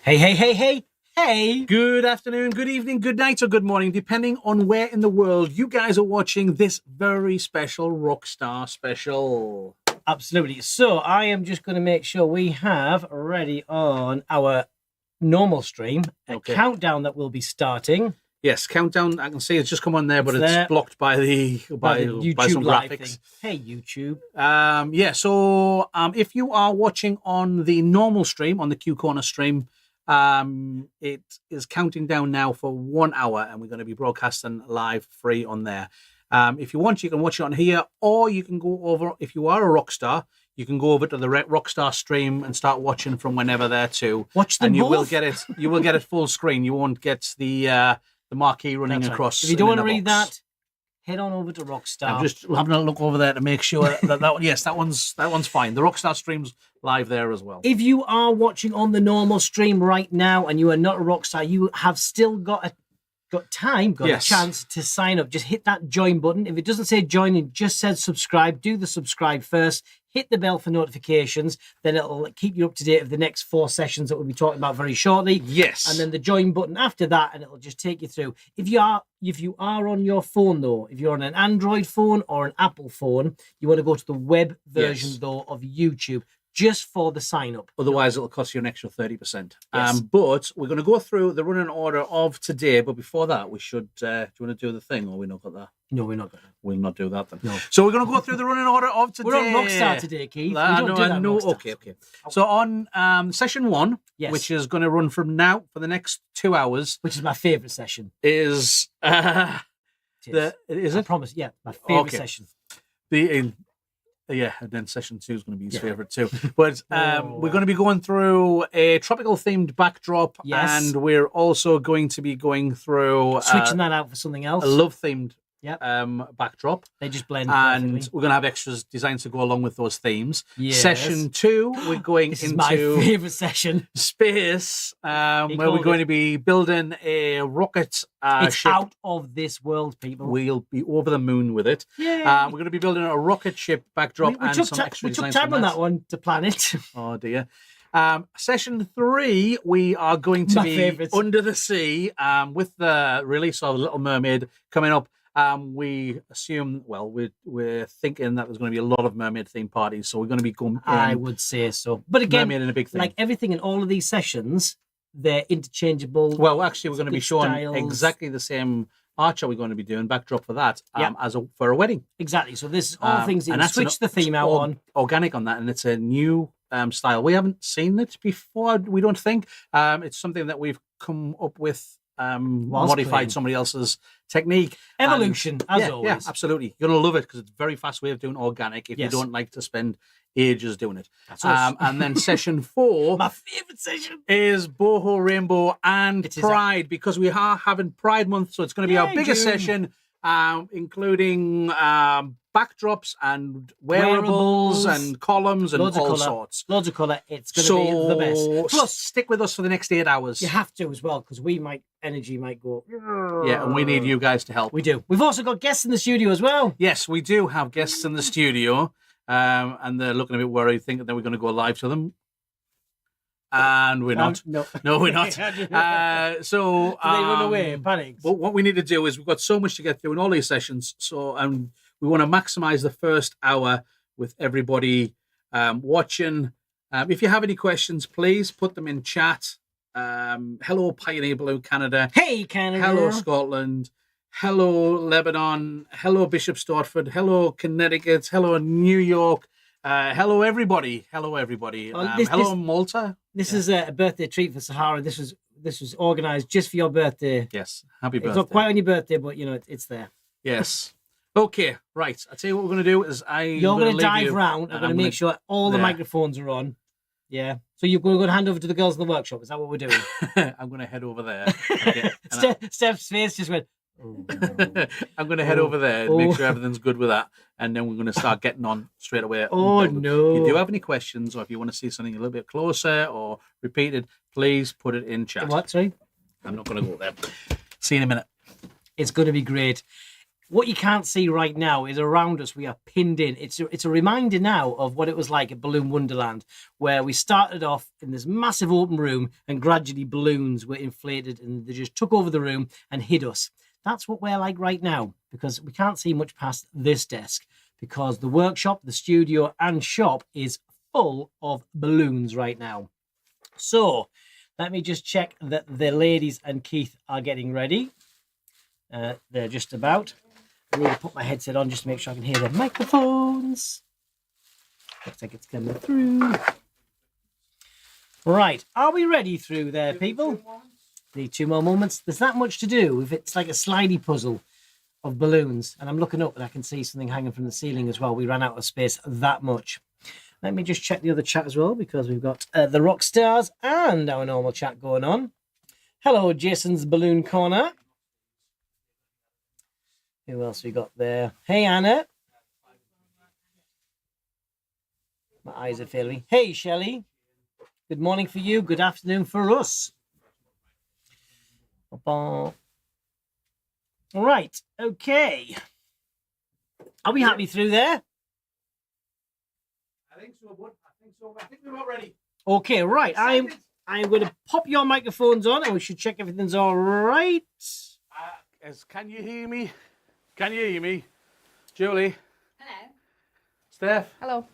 Hey. Good afternoon, good evening, good night, or good morning, depending on where in the world you guys are watching this very special Rockstar Special. Absolutely. So I am just going to make sure we have ready on our normal stream a countdown that will be starting. Yes, countdown. I can see it's just come on there, but there. it's blocked by the by some graphics. Thing. Hey, YouTube. So if you are watching on the normal stream, on the Q Corner stream, it is counting down now for 1 hour, and we're going to be broadcasting live free on there. If you want, you can watch it on here, or you can go over. If you are a rock star, you can go over to the Rockstar stream and start watching from whenever there too. Watch them and you both. will get it. You will get it full screen. You won't get the marquee running across. If you don't want to read that, head on over to Rockstar. I'm just having a look over there to make sure that yes, that one's fine. The Rockstar stream's live there as well. If you are watching on the normal stream right now and you are not a Rockstar, you have still got a chance to sign up. Just hit that join button. If it doesn't say join, it just says subscribe. Do the subscribe first. Hit the bell for notifications. Then it'll keep you up to date of the next 4 sessions that we'll be talking about very shortly. Yes. And then the join button after that, and it'll just take you through. If you are on your phone though, if you're on an Android phone or an Apple phone, you want to go to the web version though of YouTube, just for the sign up. Otherwise, it'll cost you an extra 30%. Yes. But we're going to go through the running order of today. But before that, we should. Do you want to do the thing, or we not got that? No, we're not going to. We'll not do that then. No. So we're going to go through the running order of today. We're on Rockstar today, Keith. We don't do that. Okay. So on session 1, which is going to run from now for the next 2 hours, which is my favourite session, is I promise. Yeah, my favourite session. Yeah, and then session 2 is going to be his favourite too. But we're going to be going through a tropical themed backdrop, and we're also going to be going through switching that out for something else. A love themed backdrop. They just blend and perfectly. We're going to have extras designs to go along with those themes. Yes. Session 2, we're going this into is my favourite session. Space, where we're going to be building a rocket it's ship. Out of this world, people. We'll be over the moon with it. Yeah. We're going to be building a rocket ship backdrop we and some extra designs. We took time on that one to plan it. Oh dear. Session 3, we are going to be under the sea with the release of Little Mermaid coming up. We assume, we're thinking that there's going to be a lot of mermaid themed parties, so we're going to be going. I would say so, but again, mermaid in a big thing. Like everything in all of these sessions, they're interchangeable. Well, actually, we're going to be showing styles. Exactly the same archer we're going to be doing backdrop for that for a wedding. Exactly. So this is all things that you switch the theme out on. Organic on that, and it's a new style. We haven't seen it before. We don't think it's something that we've come up with. Modified somebody else's technique. Evolution, as always. Yeah, absolutely. You're going to love it because it's a very fast way of doing organic if you don't like to spend ages doing it. And then session 4, my favourite session, is Boho Rainbow and Pride, because we are having Pride Month, so it's going to be our biggest session, including backdrops and wearables and columns and all sorts. Loads of colour. It's going to be the best. Plus, stick with us for the next 8 hours. You have to as well, because energy might go. Yeah, and we need you guys to help. We do. We've also got guests in the studio as well. Yes, we do have guests in the studio, and they're looking a bit worried, thinking that we're going to go live to them. And we're not. No, we're not. So they run away, panics. But what we need to do is we've got so much to get through in all these sessions. So we want to maximize the first hour with everybody watching. If you have any questions, please put them in chat. Hello, Pioneer Blue Canada. Hey, Canada. Hello, Scotland. Hello, Lebanon. Hello, Bishop Stortford. Hello, Connecticut. Hello, New York. Hello, everybody. Hello, everybody. Hello, Malta. This is a birthday treat for Sahara. This was organised just for your birthday. Yes, happy birthday. It's not quite on your birthday, but it's there. Yes. Okay, right. I'll tell you what we're going to do is you're going to dive round. I'm going to make sure all the microphones are on. Yeah. So you're going to hand over to the girls in the workshop. Is that what we're doing? I'm going to head over there. Okay. Steph's face just went. I'm going to head over there and make sure everything's good with that, and then we're going to start getting on straight away. Oh no! If you do have any questions, or if you want to see something a little bit closer or repeated, please put it in chat. What? Sorry, I'm not going to go there. See you in a minute. It's going to be great. What you can't see right now is around us we are pinned in. It's a reminder now of what it was like at Balloon Wonderland, where we started off in this massive open room and gradually balloons were inflated and they just took over the room and hid us. That's what we're like right now, because we can't see much past this desk, because the workshop, the studio and shop is full of balloons right now. So let me just check that the ladies and Keith are getting ready. They're just about. I need to put my headset on just to make sure I can hear the microphones. Looks like it's coming through. Right, are we ready through there, people? Need 2 more moments. There's that much to do. If it's like a slidey puzzle of balloons, and I'm looking up and I can see something hanging from the ceiling as well. We ran out of space that much. Let me just check the other chat as well, because we've got the rock stars and our normal chat going on. Hello, Jason's Balloon Corner. Who else we got there? Hey, Anna. My eyes are failing me. Hey, Shelley. Good morning for you. Good afternoon for us. All right. Okay. Are we happy through there? I think so, bud. I think so. I think we're about ready. Okay, right. I'm going to pop your microphones on and we should check everything's all right. Can you hear me? Can you hear me? Julie? Hello. Steph? Hello.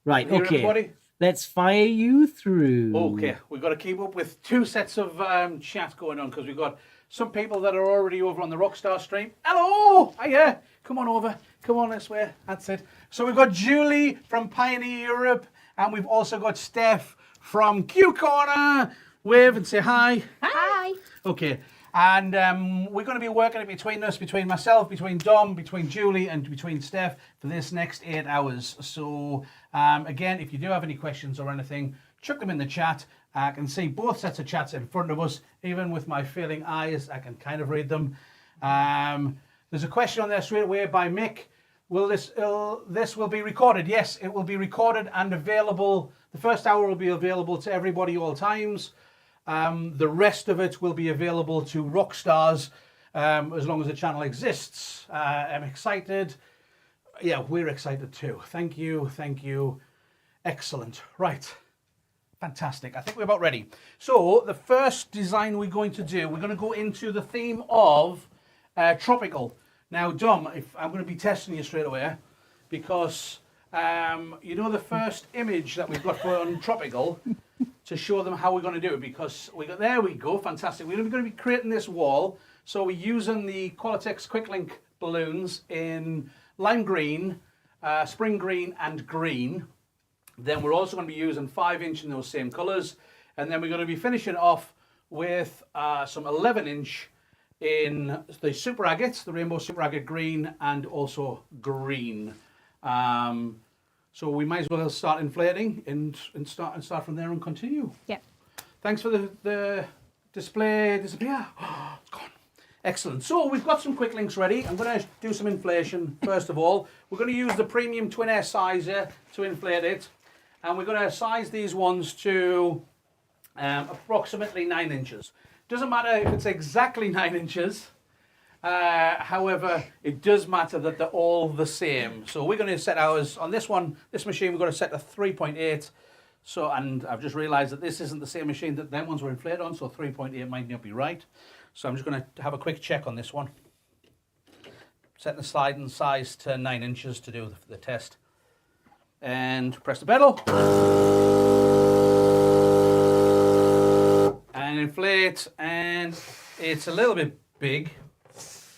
Right, Hear okay. everybody? Let's fire you through. Okay, we've got to keep up with 2 sets of chat going on, because we've got some people that are already over on the Rockstar stream. Hello! Hiya! Come on over. Come on this way. That's it. So we've got Julie from Pioneer Europe, and we've also got Steph from Q Corner. Wave and say hi. Hi. Okay. And we're going to be working it between us, between myself, between Dom, between Julie, and between Steph for this next 8 hours. So, again, if you do have any questions or anything, chuck them in the chat. I can see both sets of chats in front of us. Even with my failing eyes, I can kind of read them. There's a question on there straight away by Mick. Will this will be recorded? Yes, it will be recorded and available. The first hour will be available to everybody all times. The rest of it will be available to rock stars as long as the channel exists. I'm excited. Yeah, we're excited too. Thank you. Thank you. Excellent. Right. Fantastic. I think we're about ready. So the first design we're going to do, we're going to go into the theme of tropical. Now, Dom, I'm going to be testing you straight away, because you know the first image that we've got for on tropical, to show them how we're going to do it, because there we go, fantastic. We're going to be creating this wall. So we're using the Qualatex Quicklink balloons in lime green, spring green and green. Then we're also going to be using 5-inch in those same colours. And then we're going to be finishing off with some 11-inch in the super agates, the rainbow super agate green and also green. So we might as well start inflating and start from there and continue. Yeah. Thanks for the display. Disappear. Oh, it's gone. Excellent. So we've got some quick links ready. I'm going to do some inflation first of all. We're going to use the premium twin air sizer to inflate it, and we're going to size these ones to approximately 9 inches. Doesn't matter if it's exactly 9 inches. However, it does matter that they're all the same. So we're going to set ours on this one, this machine, we're going to set to 3.8. So, and I've just realized that this isn't the same machine that them ones were inflated on, so 3.8 might not be right. So I'm just going to have a quick check on this one. Setting the sliding size to 9 inches to do the test. And press the pedal. And inflate, and it's a little bit big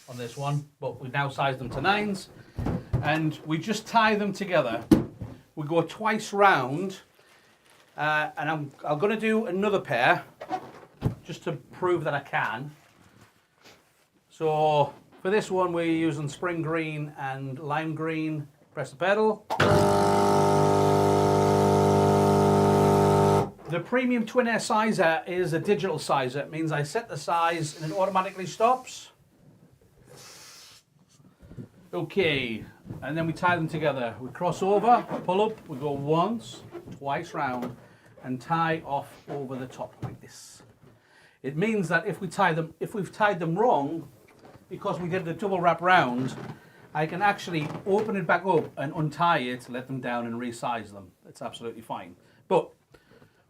on this one, but we've now sized them to 9s, and we just tie them together. We go twice round, and I'm going to do another pair just to prove that I can. So for this one we're using spring green and lime green. Press the pedal. The premium twin air sizer is a digital sizer. It means I set the size and it automatically stops. Okay, and then we tie them together. We cross over, pull up, we go once, twice round, and tie off over the top like this. It means that if we've tied them wrong, because we did the double wrap round, I can actually open it back up and untie it, let them down and resize them. It's absolutely fine. But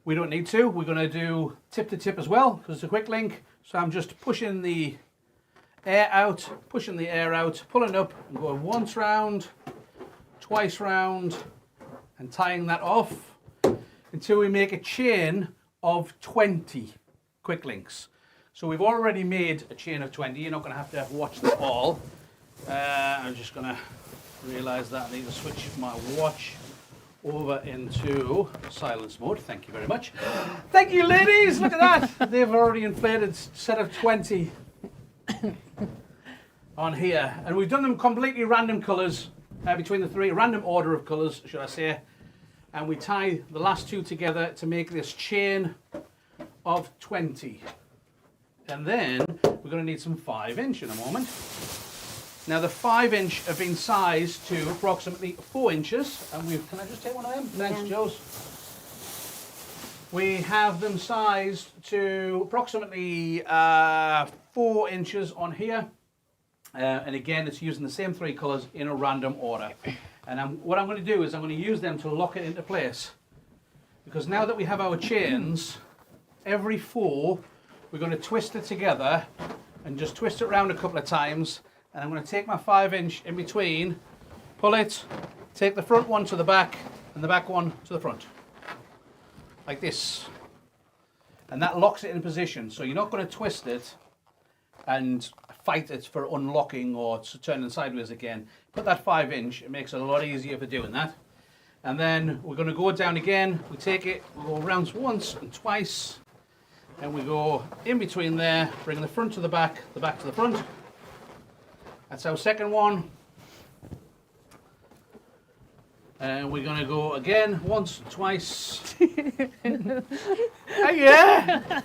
we don't need to. We're going to do tip to tip as well because it's a quick link. So I'm just pushing the air out, pulling up and going once round, twice round and tying that off until we make a chain of 20 quick links. So we've already made a chain of 20. You're not going to have to watch them all. I'm just going to realise that I need to switch my watch over into silence mode. Thank you very much. Thank you, ladies. Look at that. They've already inflated a set of 20 on here. And we've done them completely random colours between the three, random order of colours, should I say. And we tie the last two together to make this chain of 20. And then we're going to need some 5-inch in a moment. Now the 5-inch have been sized to approximately 4 inches. And can I just take one of them? Thanks, Jules. We have them sized to approximately 4 inches on here. And again, it's using the same 3 colours in a random order. And what I'm going to do is I'm going to use them to lock it into place. Because now that we have our chains, every 4, we're going to twist it together and just twist it around a couple of times. And I'm going to take my 5-inch in between, pull it, take the front one to the back and the back one to the front. Like this. And that locks it in position. So you're not going to twist it and fight it for unlocking or turning sideways again. Put that 5-inch, it makes it a lot easier for doing that. And then we're going to go down again. We take it, we go around once and twice. And we go in between there, bring the front to the back to the front. That's our second one. And we're going to go again, once, twice. Yeah!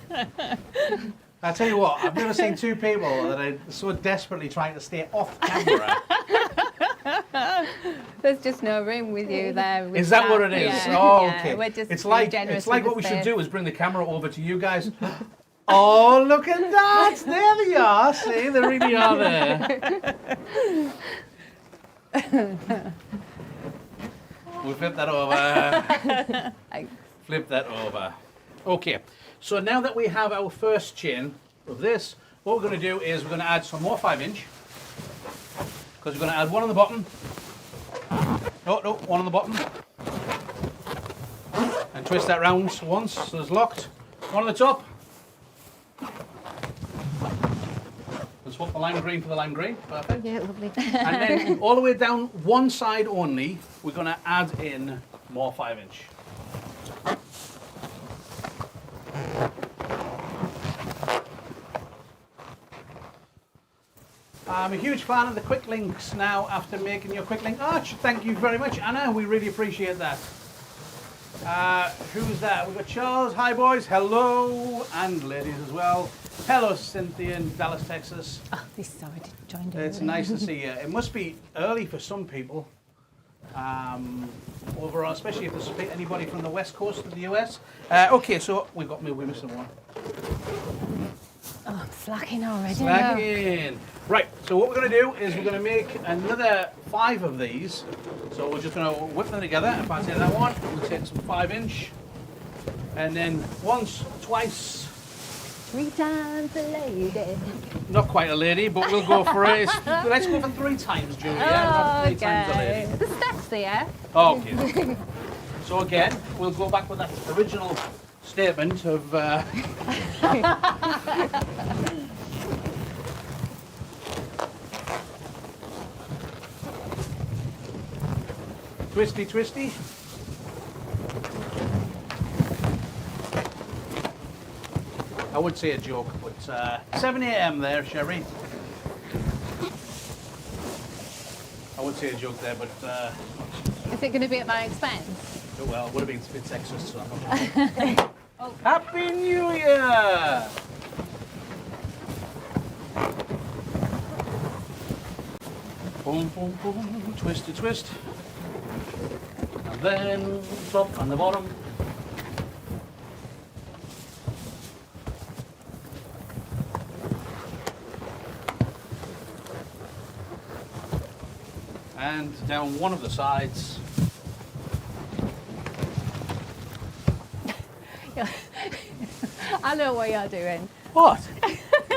I tell you what, I've never seen 2 people that are so desperately trying to stay off camera. There's just no room with you there. Is that what it is? Yeah. Oh, Yeah, okay. we're just It's like generous what with we the should space. do is bring the camera over to you guys. Oh, look at that! There they are. See, they really are there. We flip that over. Flip that over. Okay. So now that we have our first chain of this, what we're going to do is we're going to add some more 5-inch. Because we're going to add one on the bottom. No, one on the bottom. And twist that round once so it's locked. One on the top. And swap the lime green for the lime green. Perfect. Yeah, lovely. And then all the way down one side only, we're going to add in more 5-inch. I'm a huge fan of the quick links now after making your quick link arch. Thank you very much, Anna. We really appreciate that. Who's that? We've got Charles. Hi, boys. Hello. And ladies as well. Hello, Cynthia in Dallas, Texas. Oh, this is already joined in. It's nice to see you. It must be early for some people. Overall, especially if there's anybody from the west coast of the US. Okay, so we're missing one. Oh, I'm slacking already. Slacking. Right, so what we're going to do is we're going to make another 5 of these. So we're just going to whip them together. If I take that one, we'll take some 5-inch. And then once, twice. 3 times a lady. Not quite a lady, but we'll go for it. Let's go for 3 times, Julia. Not 3 times a lady. The steps there. Okay. So again, we'll go back with that original statement of... Twisty, twisty. I would say a joke, but 7 a.m. there, Sherry. I would say a joke there, but... Is it going to be at my expense? well, it would have been a bit sexist, so I'm not sure. Happy New Year! Boom, boom, boom, twisty, twist. And then top and the bottom. and down one of the sides. I know what you're doing. What?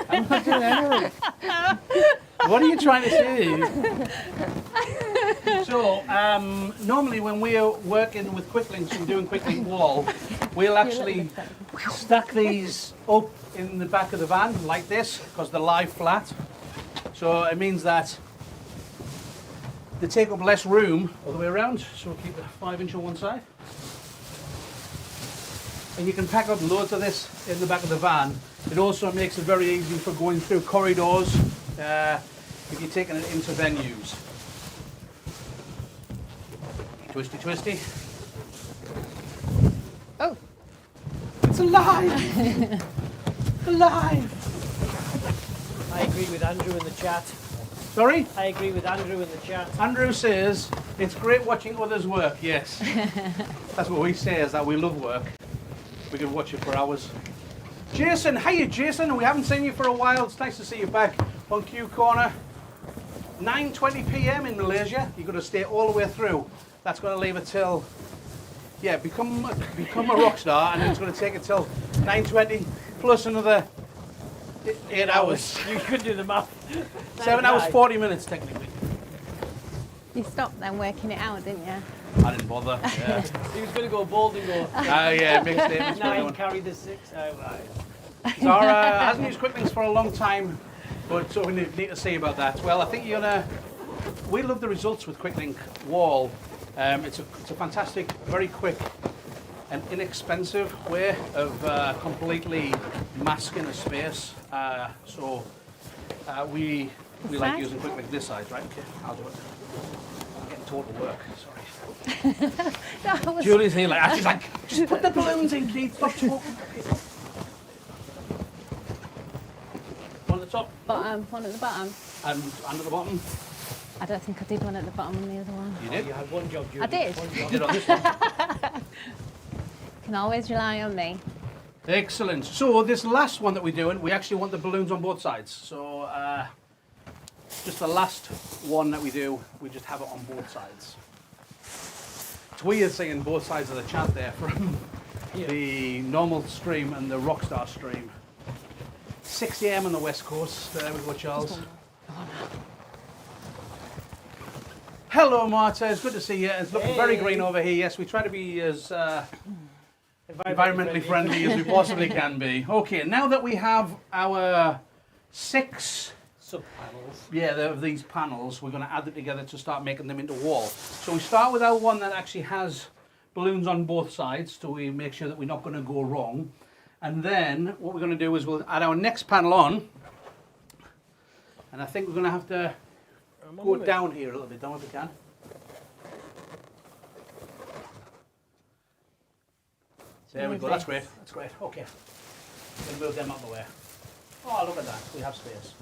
I'm not doing anything. What are you trying to say? So, normally when we're working with Quicklinks and doing Quicklink wall, we'll actually stack these up in the back of the van like this because they're lie flat. So it means that they take up less room all the way around. So we'll keep the 5-inch on one side. And you can pack up loads of this in the back of the van. It also makes it very easy for going through corridors if you're taking it into venues. Twisty, twisty. Oh, It's alive! Alive! I agree with Andrew in the chat. Sorry? I agree with Andrew in the chat. Andrew says, it's great watching others work. Yes. That's what we say, is that we love work. We could watch it for hours. Jason, hiya Jason, we haven't seen you for a while. It's nice to see you back on Q Corner. 9:20 p.m. in Malaysia. You've got to stay all the way through. That's going to leave it till, yeah, become a rock star, and it's going to take it till 9:20 plus another 8 hours. You could do the math. 7 hours 40 minutes technically. you stopped then working it out, didn't you? I didn't bother. Yeah. He was going to go bold and go. Yeah, make statements. 9 carry the 6. Oh, right. Zara hasn't used Quicklinks for a long time, but so we need to see about that. Well, I think you're gonna. We love the results with Quicklink Wall. It's a fantastic, very quick, and inexpensive way of completely masking a space. We like side? using Quicklink this side, right? Okay, I'll do it. I'm getting total work. Sorry. That was Julie's here, like she's like, just put the balloons in, Keith. Stop talking. One at the top bottom, one at the bottom. and at the bottom. I don't think I did one at the bottom on the other one. You did. You had one job, Julie. I did. One You job. did on this one. Can always rely on me. Excellent. So this last one that we're doing, we actually want the balloons on both sides. So just the last one that we do, we just have it on both sides. It's weird seeing both sides of the chat there from the normal stream and the Rockstar stream. 6 a.m. on the West Coast. There we go, Charles. Hello, Marta. It's good to see you. It's looking very green over here. Yes, we try to be as environmentally friendly as we possibly can be. Okay, now that we have our 6 sub-panels. of these panels, we're going to add them together to start making them into wall. So we start with our one that actually has balloons on both sides, so we make sure that we're not going to go wrong. And then what we're going to do is we'll add our next panel on, and I think we're going to have to go down here a little bit, down if we can. There we go, that's great, that's great. Okay, we'll move them out of the way. Oh, look at that, we have space.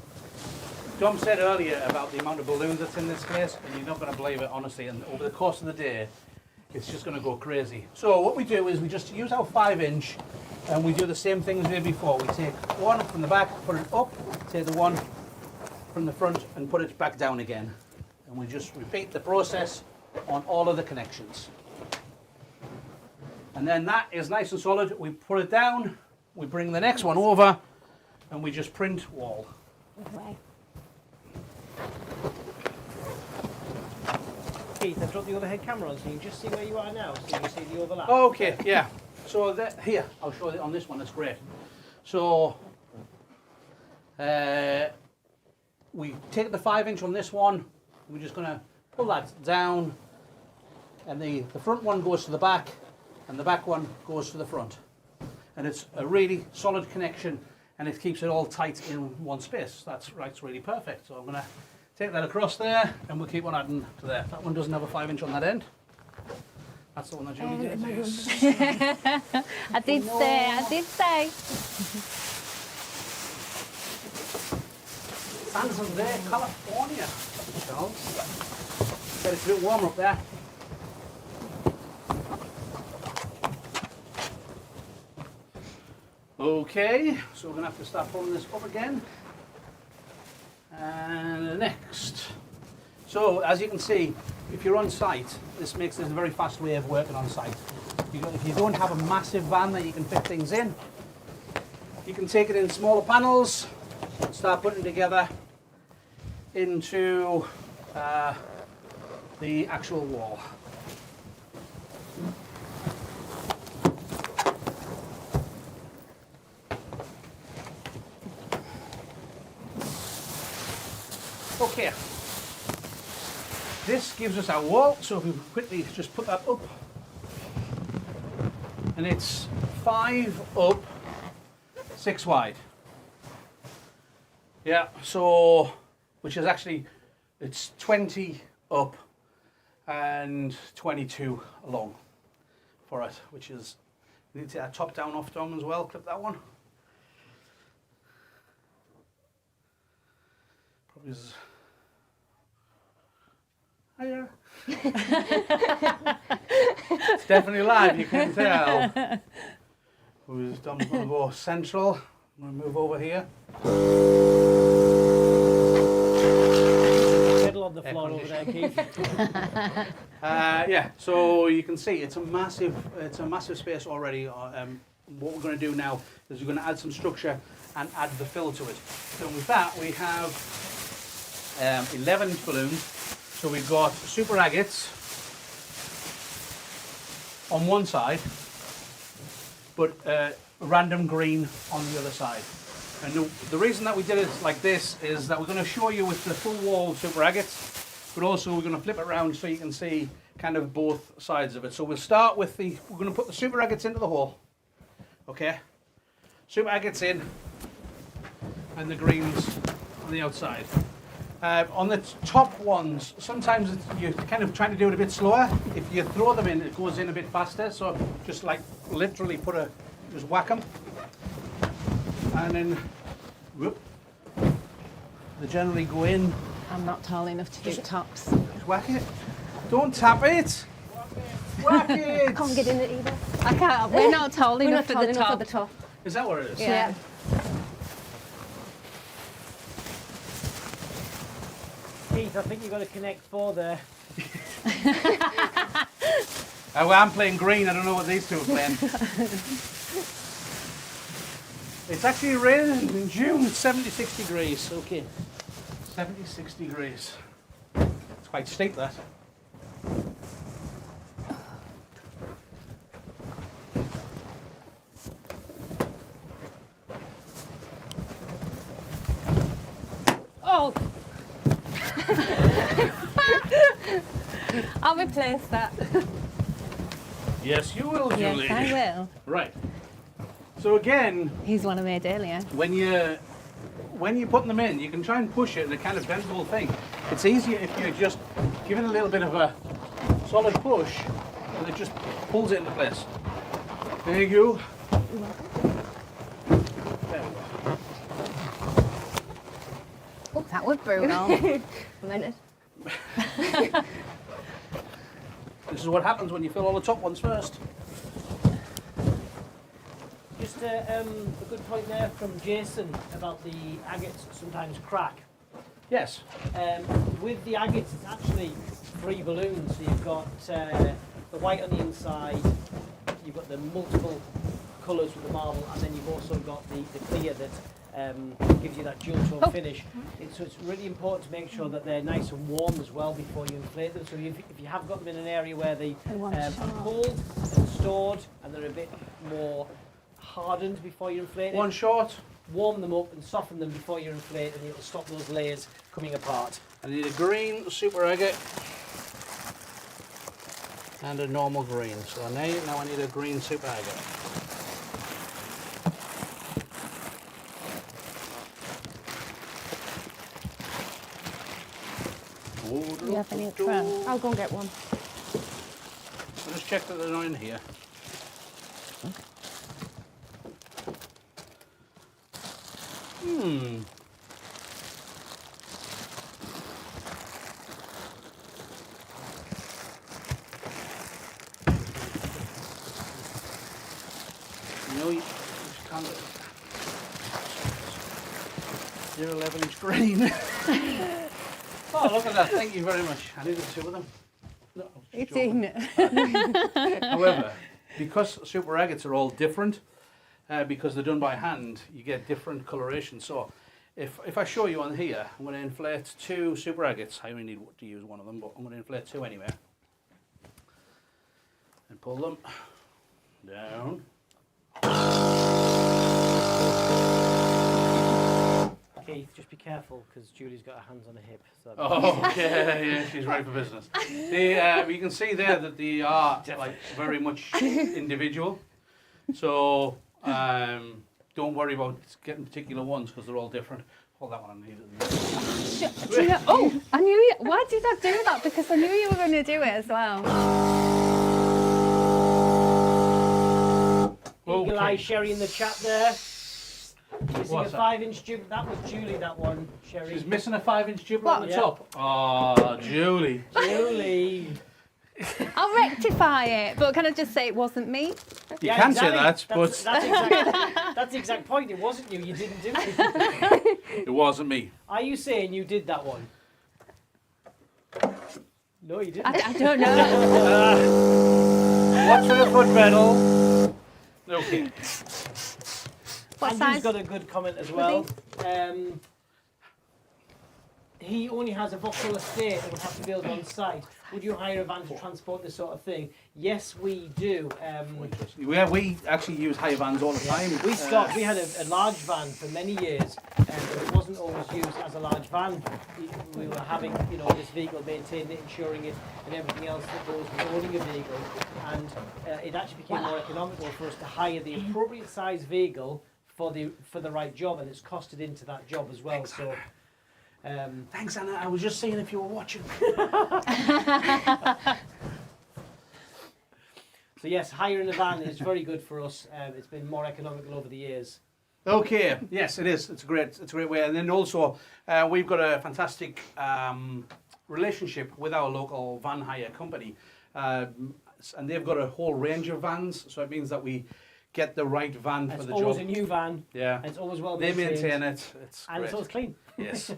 Dom said earlier about the amount of balloons that's in this space, and you're not going to believe it, honestly, and over the course of the day, it's just going to go crazy. So what we do is we just use our 5-inch, and we do the same thing as we did before. We take one from the back, put it up, take the one from the front, and put it back down again. And we just repeat the process on all of the connections. And then that is nice and solid. We put it down, we bring the next one over, and we just print wall. Okay. Keith, I've got the overhead camera on so you can just see where you are now, so you can see the overlap. Okay, yeah. So that, here, I'll show you on this one, that's great. So we take the 5-inch on this one, we're just going to pull that down, and the front one goes to the back, and the back one goes to the front. And it's a really solid connection, and it keeps it all tight in one space. That's right, it's really perfect. So I'm going to take that across there, and we'll keep on adding to there. That one doesn't have a 5-inch on that end. That's the one that Julie did. Yes. I did say. San Jose, California. Charles. Said it's a bit warmer up there. Okay, so we're going to have to start pulling this up again. And next. So as you can see, if you're on site, this makes this a very fast way of working on site. If you don't have a massive van that you can fit things in, you can take it in smaller panels, start putting together into the actual wall. Okay, this gives us our wall, so if we quickly just put that up, and it's 5 up, 6 wide. Yeah, so, which is actually, it's 20 up and 22 along for it, which is, we need to take our top down off Dom as well, clip that one. Probably is, hiya. It's definitely live, you can tell. Who's Dom's going to go central. I'm going to move over here. Middle of the floor over there, Keith. Yeah, so you can see it's a massive space already. What we're going to do now is we're going to add some structure and add the fill to it. So with that, we have 11 balloons. So we've got super agates on one side, but random green on the other side. And the reason that we did it like this is that we're going to show you with the full wall super agates, but also we're going to flip it around so you can see kind of both sides of it. So we'll start with we're going to put the super agates into the hole. Okay, super agates in, and the greens on the outside. On the top ones, sometimes you're kind of trying to do it a bit slower. If you throw them in, it goes in a bit faster. So just like literally just whack them. And then, whoop, they generally go in. I'm not tall enough to do tops. Just whack it. Don't tap it. Whack it. I can't get in it either. I can't. We're not tall We're enough not tall for the enough top. for the top. Is that what it is? Yeah. Keith, I think you've got to connect 4 there. Well, I'm playing green. I don't know what these two are playing. It's actually raining in June. It's 76 degrees. Okay. 76 degrees. It's quite steep, that. Oh! I'll replace that. Yes, you will, Julie. Yes, I will. Right. So again, He's one I made earlier. when you're putting them in, you can try and push it and it kind of bends the whole thing. It's easier if you just give it a little bit of a solid push and it just pulls it into place. There you go. There we go. Oh, that was brutal. A minute. This is what happens when you fill all the top ones first. Just a good point there from Jason about the agates sometimes crack. Yes. With the agates, it's actually 3 balloons. So you've got the white on the inside, you've got the multiple colours with the marble, and then you've also got the clear that gives you that dual tone finish. So it's really important to make sure that they're nice and warm as well before you inflate them. So if you have got them in an area where they are cold and stored and they're a bit more hardened before you inflate it, One short. warm them up and soften them before you inflate, and it'll stop those layers coming apart. I need a green super agate and a normal green. So now I need a green super agate. Do you have any extra? I'll go and get one. I'll just check that they're not in here. No, you just can't. 0.11 inch green. Oh, look at that. Thank you very much. I needed 2 of them. No, I was just It's joking. in it. However, because super agates are all different, because they're done by hand, you get different coloration. So if I show you on here, I'm going to inflate 2 super agates. I only need to use 1 of them, but I'm going to inflate 2 anyway. And pull them down. Keith, just be careful because Julie's got her hands on her hip. So Oh, yeah, she's ready for business. You can see there that they are like very much individual. So don't worry about getting particular ones because they're all different. Hold that one on these. Do you know, oh, I knew you. Why did I do that? Because I knew you were going to do it as well. Eagle Eye Sherry in the chat there. Missing What's a 5-inch jib. That was Julie, that one, Sherry. She's missing a 5-inch giblet on the Yeah. top. Oh, Julie. Julie. I'll rectify it, but can I just say it wasn't me? You can say that, but That's the exact point. It wasn't you. You didn't do it. it wasn't me. Are you saying you did that one? No, you didn't. I don't know. Watch for the foot pedal. Okay. What Andrew's size? got a good comment as well. He only has a Vauxhall estate and would have to build on site. Would you hire a van to transport this sort of thing? Yes, we do. We actually use hire vans all the time. We had a large van for many years, but it wasn't always used as a large van. We were having, this vehicle, maintaining it, insuring it, and everything else that goes with owning a vehicle. And it actually became more economical for us to hire the appropriate size vehicle for the right job, and it's costed into that job as well. So. Thanks, Anna. I was just seeing if you were watching. So yes, hiring a van is very good for us. It's been more economical over the years. Okay. Yes, it is. It's a great way. And then also, we've got a fantastic relationship with our local van hire company, and they've got a whole range of vans. So it means that we get the right van for the job. It's always a new van. Yeah. And it's always well They maintained. maintain it. It's And great. it's always clean. Yes.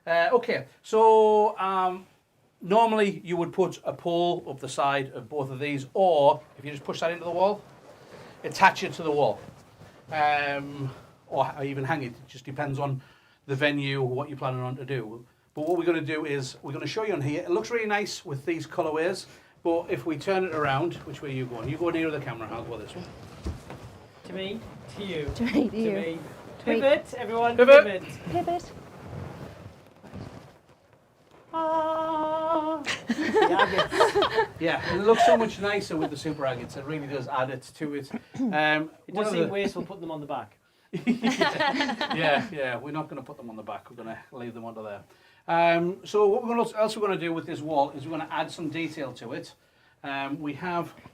Okay, so normally you would put a pole up the side of both of these, or if you just push that into the wall, attach it to the wall, or even hang it. It just depends on the venue, what you're planning on to do. But what we're going to do is we're going to show you on here. It looks really nice with these colourways, but if we turn it around, which way are you going? You go near the camera, I'll go this one. To me, to you. To me, to you. Me. Pivot, everyone. Pivot. Pivot. Yeah, and it looks so much nicer with the super agates. It really does add it to it. It does seem wasteful putting them on the back. Yeah, we're not going to put them on the back. We're going to leave them under there. So what else we're going to do with this wall is we're going to add some detail to it.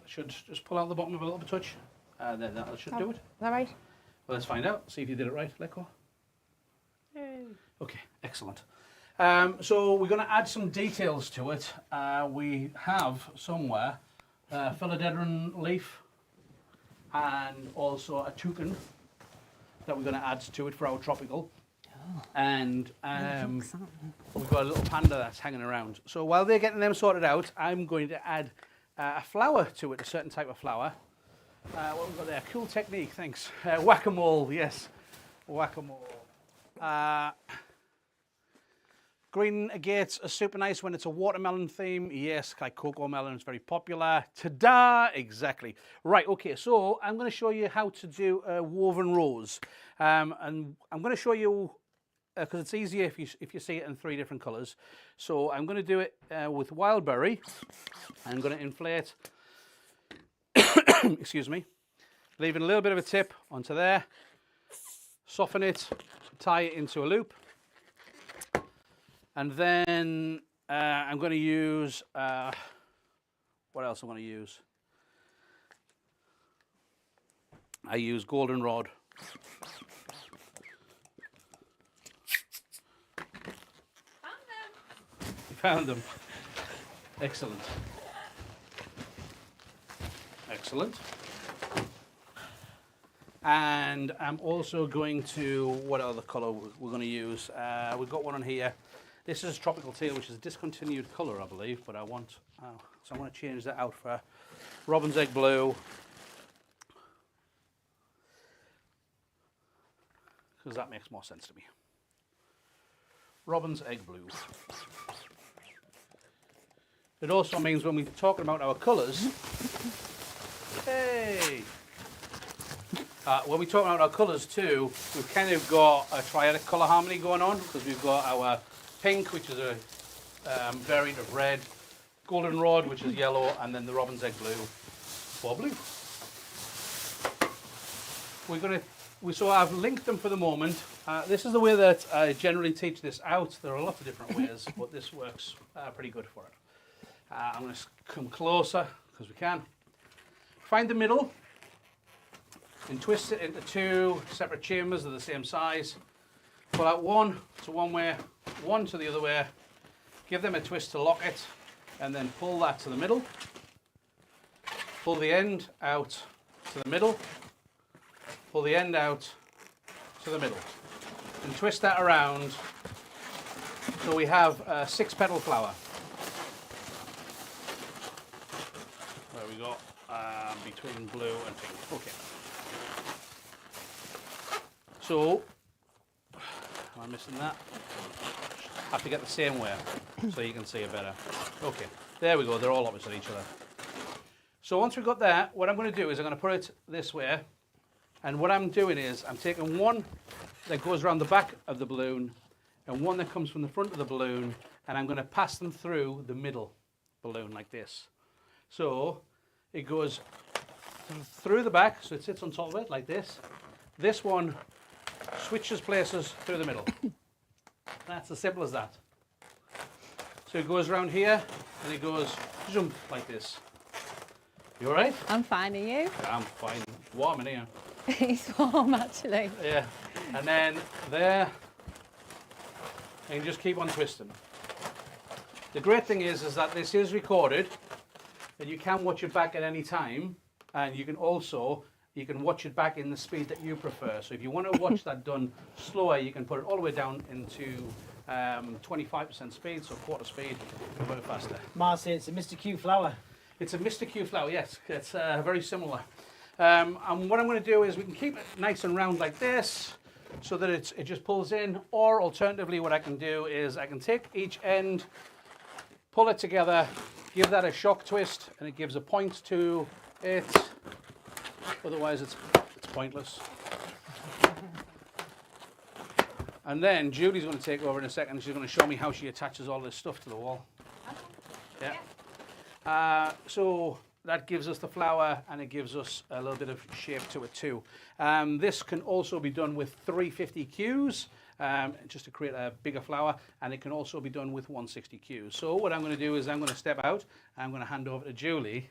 Should just pull out the bottom of a little bit touch. Then that should do it. Is that right? Well, let's find out. See if you did it right. Let go. Yay. Okay, excellent. So we're going to add some details to it. We have somewhere a philodendron leaf and also a toucan that we're going to add to it for our tropical. Oh. And we've got a little panda that's hanging around. So while they're getting them sorted out, I'm going to add a flower to it, a certain type of flower. What we've got there? Cool technique, thanks. Whack-a-mole, yes. Whack-a-mole. Green agates are super nice when it's a watermelon theme. Yes, like cocoa melon is very popular. Ta-da! Exactly. Right, okay, so I'm going to show you how to do a woven rose. And I'm going to show you, because it's easier if you see it in 3 different colours. So I'm going to do it with wild berry. I'm going to inflate, excuse me, leaving a little bit of a tip onto there. Soften it, tie it into a loop. And then I'm going to use, what else I'm going to use? I use goldenrod. You found them. Excellent. Excellent. And I'm also going to, what other colour we're going to use? We've got one on here. This is tropical teal, which is a discontinued colour, I believe, but I want, so I want to change that out for robin's egg blue, because that makes more sense to me. Robin's egg blue. It also means when we're talking about our colours, when we talk about our colours too, we've kind of got a triadic colour harmony going on, because we've got our pink, which is a variant of red, goldenrod, which is yellow, and then the robin's egg blue for blue. So I've linked them for the moment. This is the way that I generally teach this out. There are lots of different ways, but this works pretty good for it. I'm going to come closer, because we can. Find the middle and twist it into 2 separate chambers of the same size. Pull out one to one way, one to the other way. Give them a twist to lock it, and then pull that to the middle. Pull the end out to the middle. Pull the end out to the middle. And twist that around so we have a 6-petal flower. There we go, between blue and pink. Okay. So, am I missing that? I have to get the same way so you can see it better. Okay, there we go, they're all opposite each other. So once we've got that, what I'm going to do is I'm going to put it this way. And what I'm doing is I'm taking one that goes around the back of the balloon and one that comes from the front of the balloon, and I'm going to pass them through the middle balloon like this. So it goes through the back, so it sits on top of it like this. This one switches places through the middle. That's as simple as that. So it goes around here and it goes jump like this. You all right? I'm fine, are you? I'm fine. Warm in here. It's warm, actually. Yeah. And then there, and you just keep on twisting. The great thing is that this is recorded, and you can watch it back at any time, and you can also watch it back in the speed that you prefer. So if you want to watch that done slower, you can put it all the way down into 25% speed, so quarter speed, and put it faster. Marcy, it's a Mr. Q flower. It's a Mr. Q flower, yes. It's very similar. And what I'm going to do is we can keep it nice and round like this so that it just pulls in, or alternatively what I can do is I can take each end, pull it together, give that a shock twist, and it gives a point to it. Otherwise it's pointless. And then Julie's going to take over in a second. She's going to show me how she attaches all this stuff to the wall. Yeah. So that gives us the flower, and it gives us a little bit of shape to it too. This can also be done with 350 Qs, just to create a bigger flower, and it can also be done with 160 Qs. So what I'm going to do is I'm going to step out, and I'm going to hand over to Julie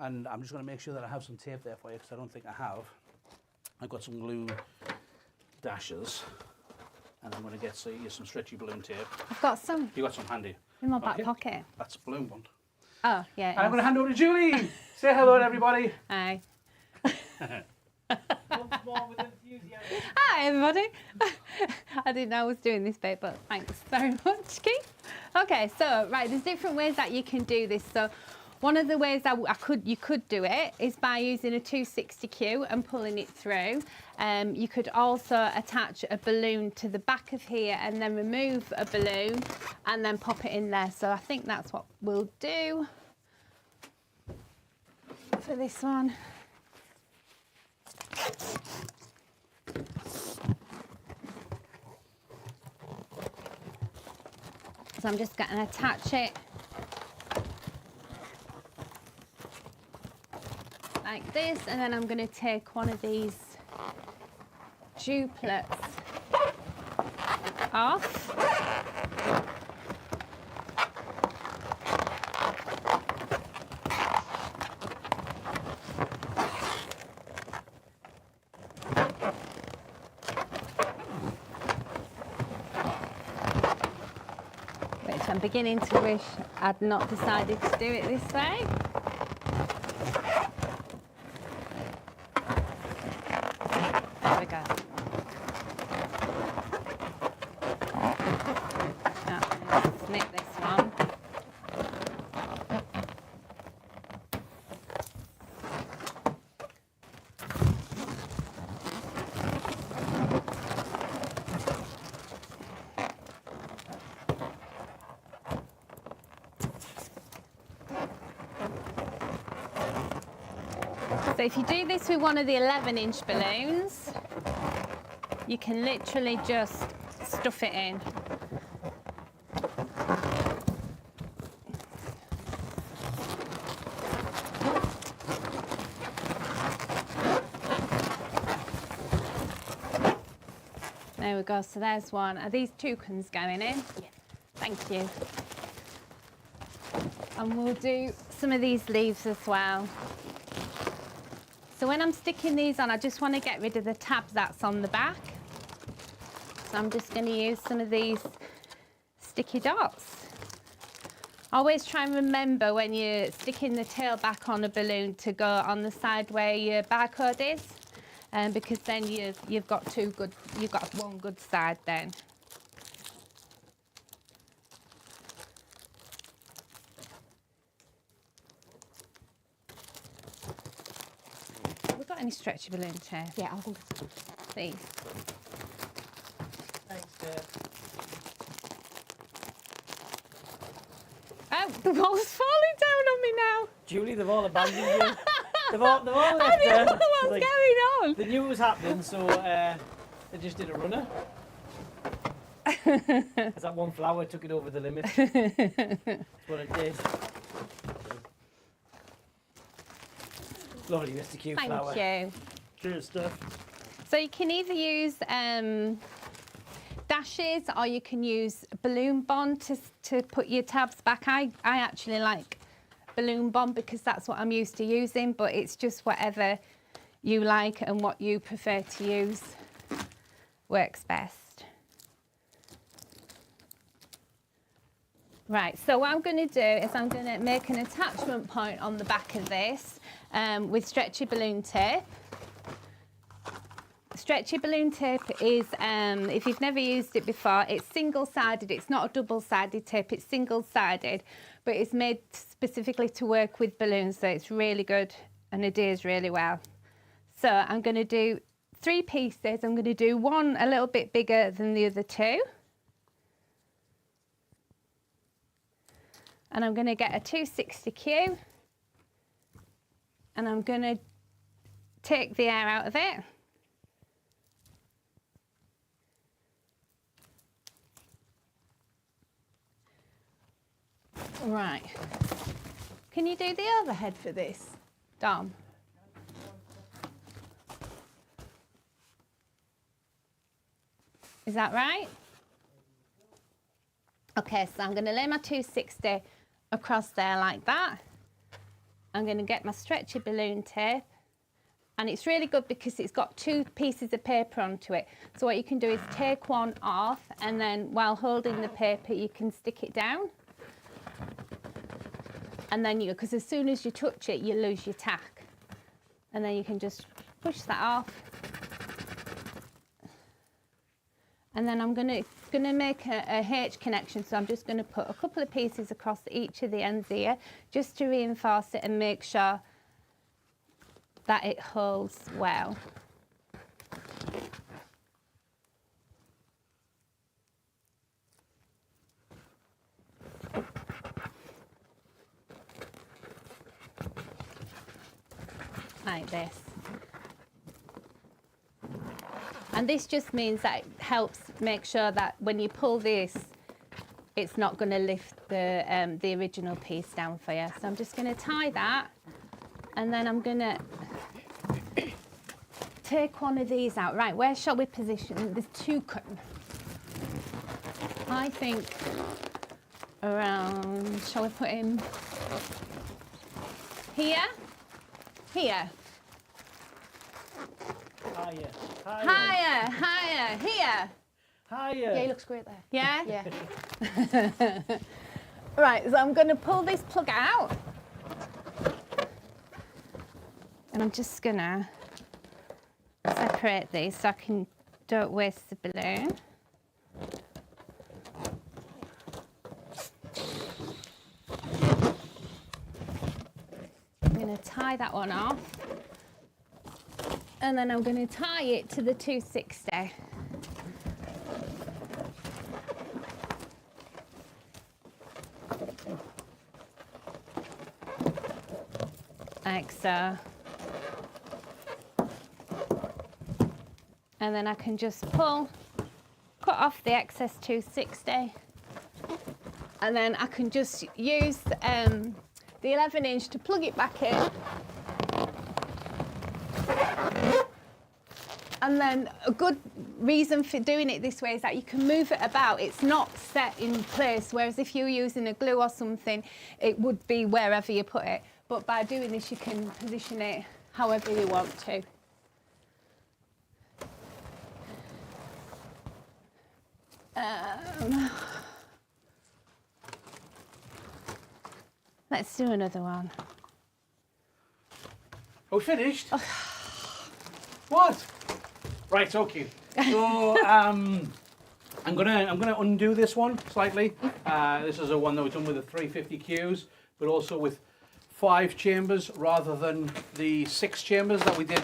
and I'm just going to make sure that I have some tape there for you, because I don't think I have. I've got some glue dashes, and I'm going to get you some stretchy balloon tape. I've got some. You got some handy? In my back pocket. That's balloon bond. Oh, yeah. And I'm going to hand over to Julie. Say hello to everybody. Hi. Once more with enthusiasm. Hi, everybody. I didn't know I was doing this bit, but thanks very much, Keith. Okay, so, right, there's different ways that you can do this. So, one of the ways that you could do it is by using a 260Q and pulling it through. You could also attach a balloon to the back of here and then remove a balloon and then pop it in there. So I think that's what we'll do for this one. So I'm just going to attach it like this, and then I'm going to take one of these duplets off. Which I'm beginning to wish I'd not decided to do it this way. So if you do this with one of the 11-inch balloons, you can literally just stuff it in. There we go, so there's one. Are these toucans going in? Yeah. Thank you. And we'll do some of these leaves as well. So when I'm sticking these on, I just want to get rid of the tabs that's on the back. So I'm just going to use some of these sticky dots. Always try and remember when you're sticking the tail back on a balloon to go on the side where your barcode is. Because then you've got one good side then. Have we got any stretchy balloon tape? Yeah, I'll think. Please. Thanks, Dave. Oh, the wall's falling down on me now. Julie, they've all abandoned you. They've all left I don't know what's like, going on. they knew it was happening, so they just did a runner. As that one flower took it over the limit. That's what it did. Lovely, Mr. Q flower. Thank you. Cheers, stuff. So you can either use dashes or you can use balloon bond to put your tabs back. I actually like balloon bond because that's what I'm used to using, but it's just whatever you like and what you prefer to use works best. Right, so what I'm going to do is I'm going to make an attachment point on the back of this with stretchy balloon tape. Stretchy balloon tape is, if you've never used it before, it's single-sided. It's not a double-sided tape, it's single-sided, but it's made specifically to work with balloons, so it's really good and adheres really well. So I'm going to do 3 pieces. I'm going to do one a little bit bigger than the other 2. And I'm going to get a 260Q and I'm going to take the air out of it. Right. Can you do the overhead for this, Dom? Is that right? Okay, so I'm going to lay my 260 across there like that. I'm going to get my stretchy balloon tape, and it's really good because it's got 2 pieces of paper onto it. So what you can do is take one off, and then while holding the paper you can stick it down. And then because as soon as you touch it you lose your tack, and then you can just push that off. And then I'm going to make a H connection, so I'm just going to put a couple of pieces across each of the ends here just to reinforce it and make sure that it holds well. Like this. And this just means that it helps make sure that when you pull this, it's not going to lift the original piece down for you. So I'm just going to tie that, and then I'm going to take one of these out. Right, where shall we position this toucan? I think around, shall we put him here? Here. Higher. Higher, higher, here. Higher. Yeah, he looks great there. Yeah? Yeah. Right, so I'm going to pull this plug out. And I'm just going to separate these so don't waste the balloon. I'm going to tie that one off. And then I'm going to tie it to the 260. Like so. And then I can just cut off the excess 260. And then I can just use the 11-inch to plug it back in. And then a good reason for doing it this way is that you can move it about. It's not set in place, whereas if you're using a glue or something, it would be wherever you put it. But by doing this, you can position it however you want to. Let's do another one. Oh, finished? What? Right, okay. So I'm gonna undo this one slightly. This is a one that was done with the 350 Qs, but also with 5 chambers rather than the 6 chambers that we did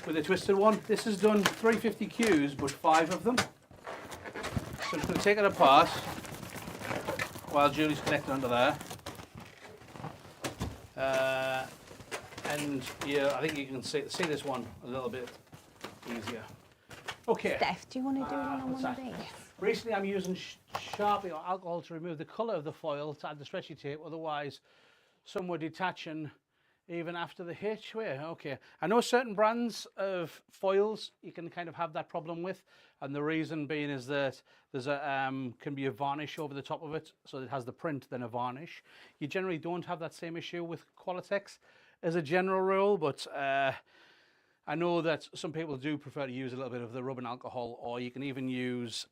with the twisted one. This is done 350 Qs, but 5 of them. So I'm just gonna take it apart while Julie's connected under there. And yeah, I think you can see this one a little bit easier. Okay. Steph, do you want to do one on one of these? Recently I'm using Sharpie or alcohol to remove the colour of the foil to add the stretchy tape, otherwise some were detaching even after the hitch. Okay. I know certain brands of foils you can kind of have that problem with, and the reason being is that there's can be a varnish over the top of it, so it has the print then a varnish. You generally don't have that same issue with Qualatex as a general rule, but I know that some people do prefer to use a little bit of the rubbing alcohol, or you can even use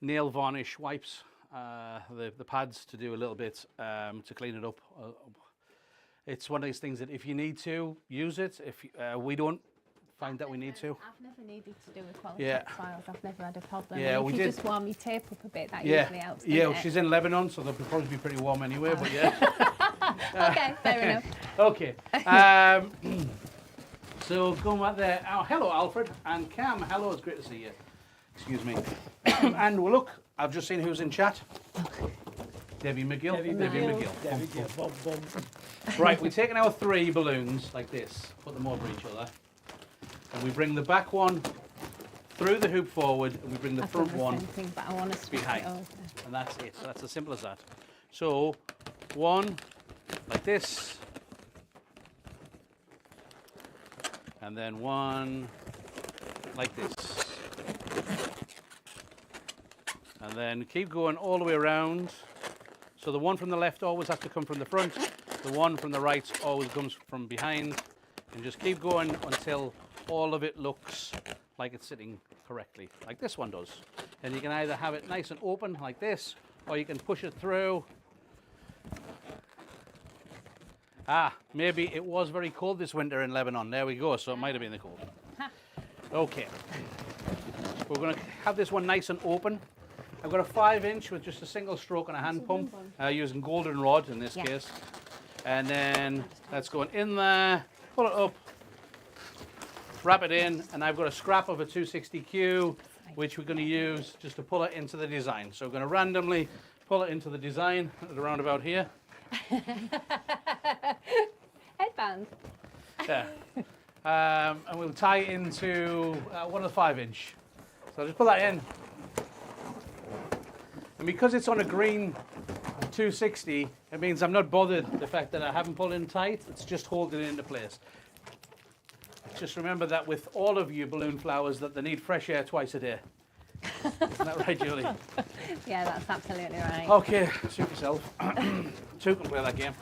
nail varnish wipes, the pads, to do a little bit to clean it up. It's one of these things that if you need to, use it. If we don't find that we need to. I've never needed to do with Qualatex files. I've never had a problem. Yeah, if you just warm your tape up a bit, that usually helps. Yeah, well, she's in Lebanon, so they'll probably be pretty warm anyway, but yeah. Okay, fair enough. Okay. So going back there. Oh, hello, Alfred and Cam. Hello, it's great to see you. Excuse me. And well, look, I've just seen who's in chat. Debbie McGill. Debbie McGill. Right, we're taking our 3 balloons like this, put them over each other, and we bring the back one through the hoop forward, and we bring the front one but I want to behind. it over. And that's it. So that's as simple as that. So one like this, and then one like this, and then keep going all the way around. So the one from the left always has to come from the front, the one from the right always comes from behind, and just keep going until all of it looks like it's sitting correctly, like this one does. And you can either have it nice and open like this, or you can push it through. Maybe it was very cold this winter in Lebanon. There we go, so it might have been the cold. Okay, we're going to have this one nice and open. I've got a 5-inch with just a single stroke and a hand pump, using goldenrod in this case. And then that's going in there, pull it up, wrap it in, and I've got a scrap of a 260Q, which we're going to use just to pull it into the design. So we're going to randomly pull it into the design at around about here. Headband. Yeah. And we'll tie it into one of the 5-inch. So I'll just pull that in. And because it's on a green 260, it means I'm not bothered the fact that I haven't pulled in tight. It's just holding it into place. Just remember that with all of you balloon flowers, that they need fresh air twice a day. Isn't that right, Julie? Yeah, that's absolutely right. Okay, suit yourself. Two can play that game.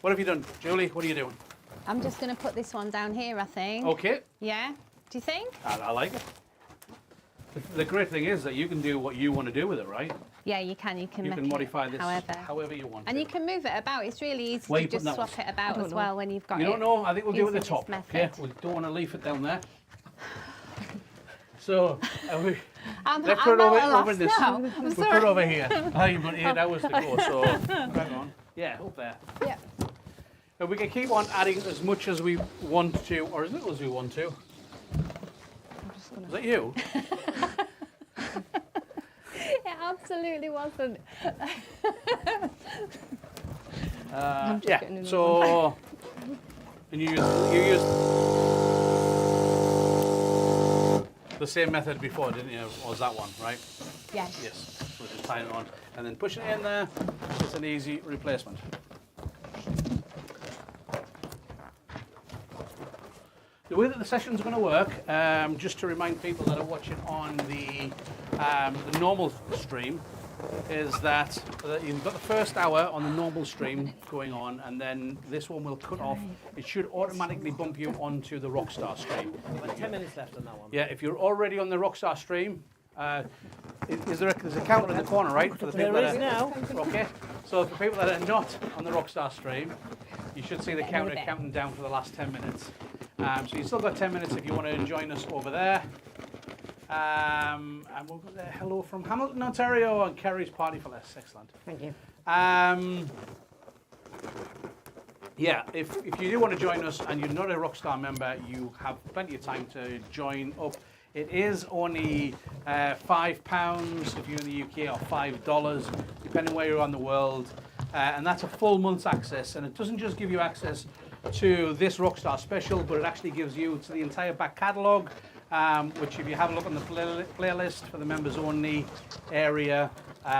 What have you done, Julie? What are you doing? I'm just going to put this one down here, I think. Okay. Yeah? Do you think? I like it. The great thing is that you can do what you want to do with it, right? Yeah, you can. You can modify this however you want. And you can move it about. It's really easy Where to just swap it about as well when you've got it. You don't know? I think we'll do it at the using top. this Yeah, method. we don't want to leave it down there. So, let's I'm put it at a over loss this. now. We'll put it over here. You've got 8 hours to go, so hang on. Yeah, up there. Yeah. And we can keep on adding as much as we want to, or as little as we want to. Is that you? It absolutely wasn't. Yeah, so And you used the same method before, didn't you? Or was that one, right? Yes. Yes. So just tying it on and then pushing it in there. It's an easy replacement. The way that the session's going to work, just to remind people that are watching on the normal stream, is that you've got the first hour on the normal stream going on, and then this one will cut off. It should automatically bump you onto the Rockstar stream. About 10 minutes left on that one. Yeah, if you're already on the Rockstar stream, there's a counter in the corner, right? For the people There that is now. Okay, so for people that are not on the Rockstar stream, you should see the counter counting down for the last 10 minutes. So you've still got 10 minutes if you want to join us over there. And we'll go there. Hello from Hamilton, Ontario, and Kerry's Party for Less. Excellent. Thank you. Yeah, if you do want to join us and you're not a Rockstar member, you have plenty of time to join up. It is only £5 if you're in the UK, or $5, depending where you're on the world. And that's a full month's access. And it doesn't just give you access to this Rockstar Special, but it actually gives you to the entire back catalogue, which if you have a look on the playlist for the members only area,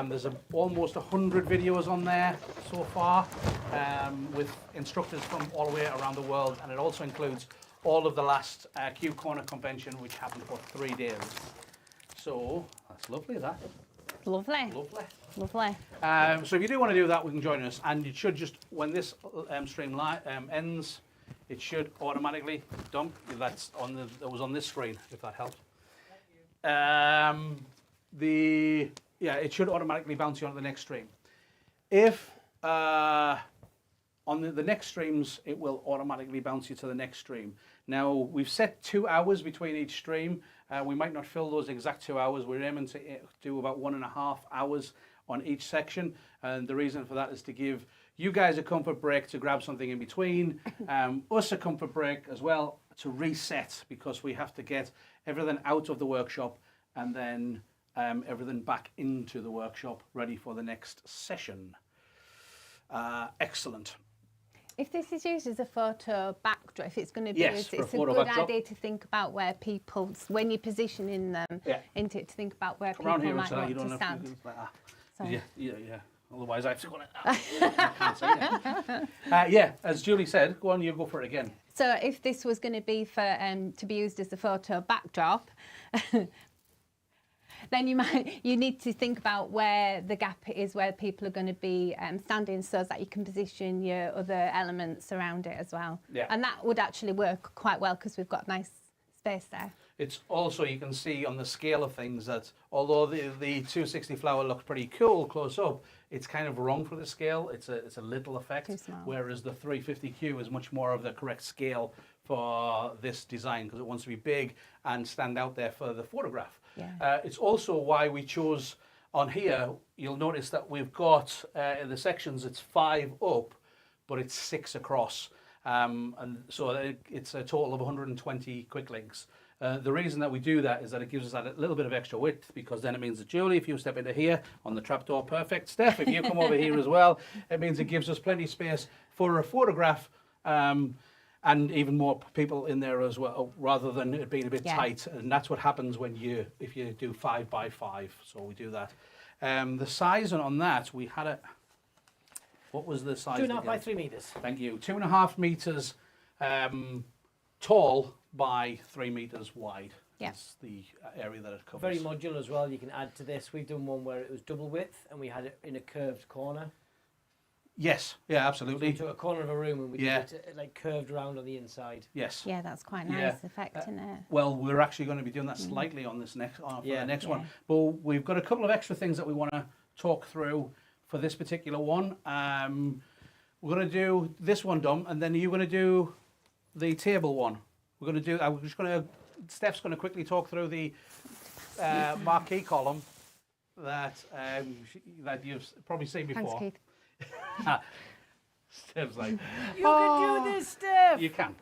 there's almost 100 videos on there so far, with instructors from all the way around the world, and it also includes all of the last Q Corner convention, which happened for 3 days. So that's lovely, that. Lovely. Lovely. Lovely. So if you do want to do that, we can join us, and it should just, when this stream ends, it should automatically dump. That was on this screen, if that helps. It should automatically bounce you on to the next stream. If on the next streams, it will automatically bounce you to the next stream. Now, we've set 2 hours between each stream. We might not fill those exact 2 hours. We're aiming to do about 1.5 hours on each section. And the reason for that is to give you guys a comfort break to grab something in between, us a comfort break as well to reset, because we have to get everything out of the workshop and then everything back into the workshop ready for the next session. Excellent. If this is used as a photo backdrop, if it's going to be, Yes, it's for a a photo good backdrop. idea to think about where people, when you're positioning them into it, to think about where Come around people here might so that you want don't to have stand. to like that. Sorry. Yeah. Otherwise, I have to go like that. Yeah, as Julie said, go on, you go for it again. So if this was going to be for to be used as a photo backdrop, then you need to think about where the gap is, where people are going to be standing, so that you can position your other elements around it as well. Yeah. And that would actually work quite well because we've got nice space there. It's also, you can see on the scale of things that although the 260 flower looks pretty cool close up, it's kind of wrong for the scale. It's a little effect, Too small. whereas the 350Q is much more of the correct scale for this design, because it wants to be big and stand out there for the photograph. Yeah. It's also why we chose on here, you'll notice that we've got in the sections, it's 5 up, but it's 6 across. And so it's a total of 120 quick links. The reason that we do that is that it gives us that little bit of extra width, because then it means that Julie, if you step into here on the trapdoor, perfect. Steph, if you come over here as well, it means it gives us plenty of space for a photograph, and even more people in there as well, rather than it being a bit tight. And that's what happens if you do 5 by 5. So we do that. The size on that, we had it. What was the size? 2.5 by 3 meters. Thank you. 2.5 meters tall by 3 meters wide. Yeah. That's the area that it covers. Very modular as well. You can add to this. We've done one where it was double width and we had it in a curved corner. Yes. Yeah, So absolutely. we took a corner of a room and we did it like curved around on the inside. Yes. Yeah, that's quite nice Yeah. effect, isn't it? Well, we're actually going to be doing that slightly on this next for the next one. But we've got a couple of extra things that we want to talk through for this particular one. We're going to do this one, Dom, and then you're going to do the table one. We're going to do. Steph's going to quickly talk through the marquee column that you've probably seen before. Thanks, Keith. Steph's like, You can do this, Steph! you can.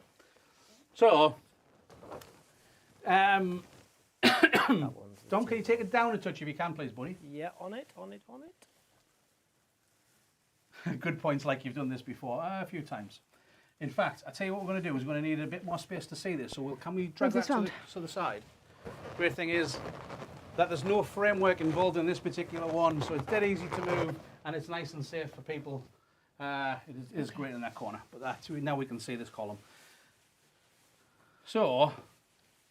So, Dom, can you take it down a touch if you can, please, buddy? Yeah, on it. Good points, like you've done this before a few times. In fact, I tell you what we're going to do is we're going to need a bit more space to see this. So can we drag that to the side? Great thing is that there's no framework involved in this particular one, so it's dead easy to move and it's nice and safe for people. It is great in that corner, but now we can see this column. So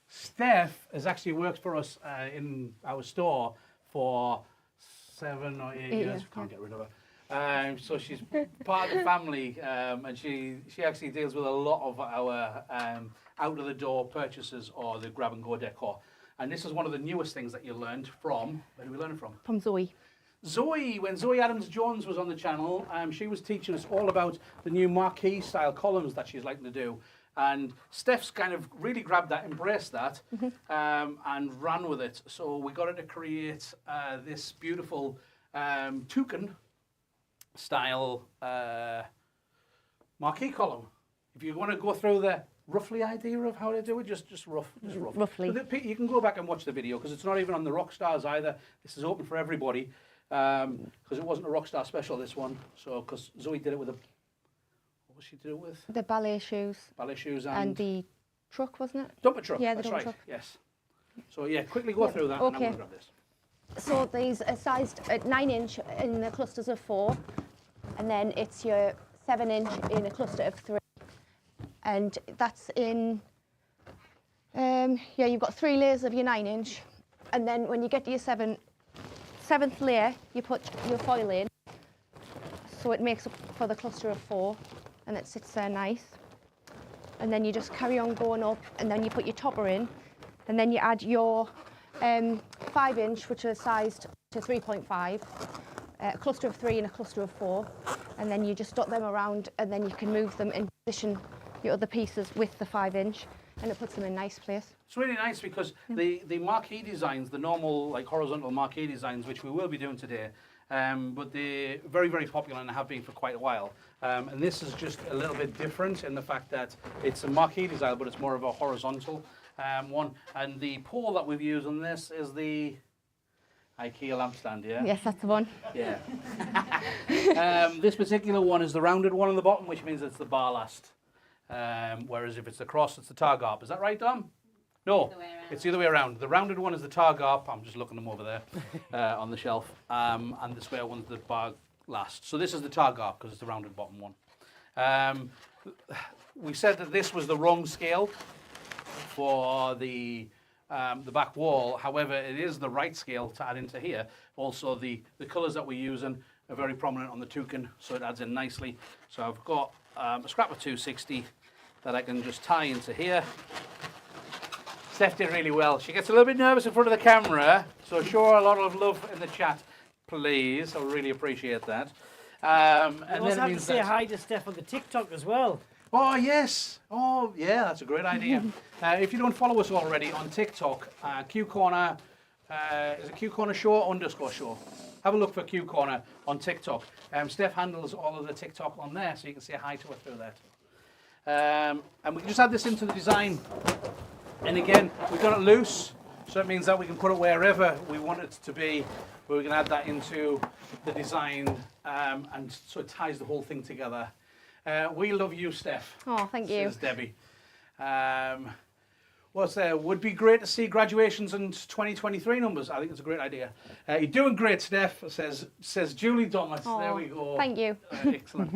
Steph has actually worked for us in our store for 7 or 8 years. Can't get rid of her. So she's part of the family, and she actually deals with a lot of our out of the door purchases or the grab and go decor. And this is one of the newest things that you learned from. Where did we learn it from? From Zoe. Zoe, when Zoe Adams-Jones was on the channel, she was teaching us all about the new Marquee style columns that she's liking to do. And Steph's kind of really grabbed that, embraced that, and ran with it. So we got her to create this beautiful toucan style Marquee column. If you want to go through the roughly idea of how to do it, just roughly. So you can go back and watch the video because it's not even on the Rockstars either. This is open for everybody because it wasn't a Rockstar Special, this one. So because Zoe did it with a... What was she do it with? The ballet shoes. Ballet shoes and the truck, wasn't it? Dumper truck. Yeah, the that's dumper right. truck. Yes. So yeah, quickly go through that. And I'm going to grab this. So these are sized at 9-inch in the clusters of 4, and then it's your 7-inch in a cluster of 3, and that's in. You've got 3 layers of your 9-inch, and then when you get to your 7th layer, you put your foil in, so it makes up for the cluster of 4. And it sits there nice. And then you just carry on going up, and then you put your topper in, and then you add your 5-inch, which is sized to 3.5, a cluster of 3 and a cluster of 4, and then you just dot them around, and then you can move them and position your other pieces with the 5-inch, and it puts them in a nice place. It's really nice because the Marquee designs, the normal like horizontal Marquee designs, which we will be doing today, but they're very, very popular and have been for quite a while. And this is just a little bit different in the fact that it's a Marquee design, but it's more of a horizontal one. And the pole that we've used on this is the IKEA lampstand, yeah? Yes, that's the one. Yeah. This particular one is the rounded one on the bottom, which means it's the bar last. Whereas if it's the cross, it's the targarp. Is that right, Dom? No, it's the other way around. The rounded one is the targarp. I'm just looking them over there on the shelf. And the square one's the bar last. So this is the targarp because it's the rounded bottom one. We said that this was the wrong scale for the back wall. However, it is the right scale to add into here. Also, the colours that we're using are very prominent on the toucan, so it adds in nicely. So I've got a scrap of 260 that I can just tie into here. Steph did really well. She gets a little bit nervous in front of the camera, so show her a lot of love in the chat, please. I really appreciate that. And you also have to say hi to Steph on the TikTok as well. Oh, yes. Oh, yeah, that's a great idea. If you don't follow us already on TikTok, Q Corner, is it Q Corner Show _show? Have a look for Q Corner on TikTok. Steph handles all of the TikTok on there, so you can say hi to her through that. And we can just add this into the design. And again, we've got it loose, so it means that we can put it wherever we want it to be, but we can add that into the design, and so it ties the whole thing together. We love you, Steph. Oh, thank you. Says Debbie. What's there? Would be great to see graduations and 2023 numbers. I think it's a great idea. You're doing great, Steph, says Julie Thomas. Oh, there we go. Thank you. Excellent.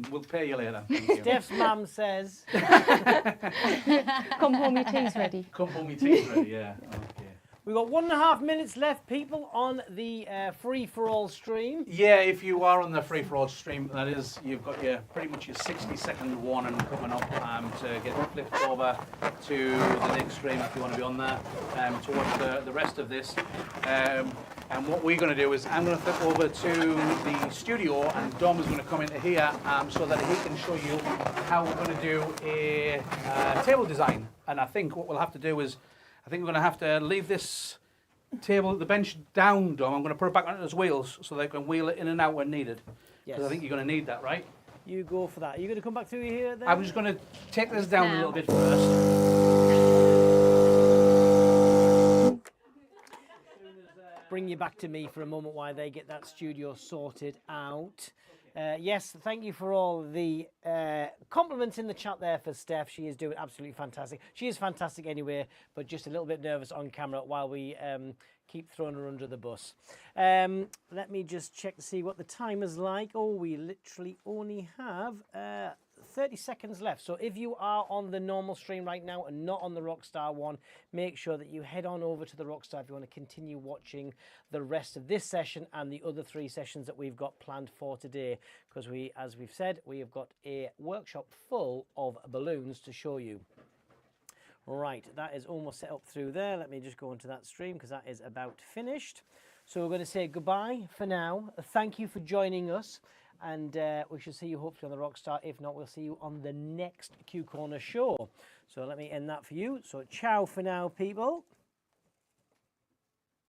We'll pay you later. Thank you. Steph's mum says, Come home, your tea's ready. Come home, your tea's ready, yeah. Okay. we've got 1.5 minutes left, people, on the free-for-all stream. Yeah, if you are on the free-for-all stream, that is, you've got your pretty much your 60-second warning coming up to get flipped over to the next stream if you want to be on there to watch the rest of this. And what we're going to do is I'm going to flip over to the studio and Dom is going to come into here so that he can show you how we're going to do a table design. And I think what we'll have to do is, I think we're going to have to leave this table, the bench down, Dom. I'm going to put it back on its wheels so they can wheel it in and out when needed. Yes. Because I think you're going to need that, right? You go for that. Are you going to come back through here then? I'm just going to take this down a little bit first. Bring you back to me for a moment while they get that studio sorted out. Yes, thank you for all the compliments in the chat there for Steph. She is doing absolutely fantastic. She is fantastic anyway, but just a little bit nervous on camera while we keep throwing her under the bus. Let me just check to see what the time is like. Oh, we literally only have 30 seconds left. So if you are on the normal stream right now and not on the Rockstar one, make sure that you head on over to the Rockstar if you want to continue watching the rest of this session and the other 3 sessions that we've got planned for today. Because we, as we've said, we have got a workshop full of balloons to show you. Right, that is almost set up through there. Let me just go into that stream because that is about finished. So we're going to say goodbye for now. Thank you for joining us. And we shall see you hopefully on the Rockstar. If not, we'll see you on the next Q Corner show. So let me end that for you. So ciao for now, people.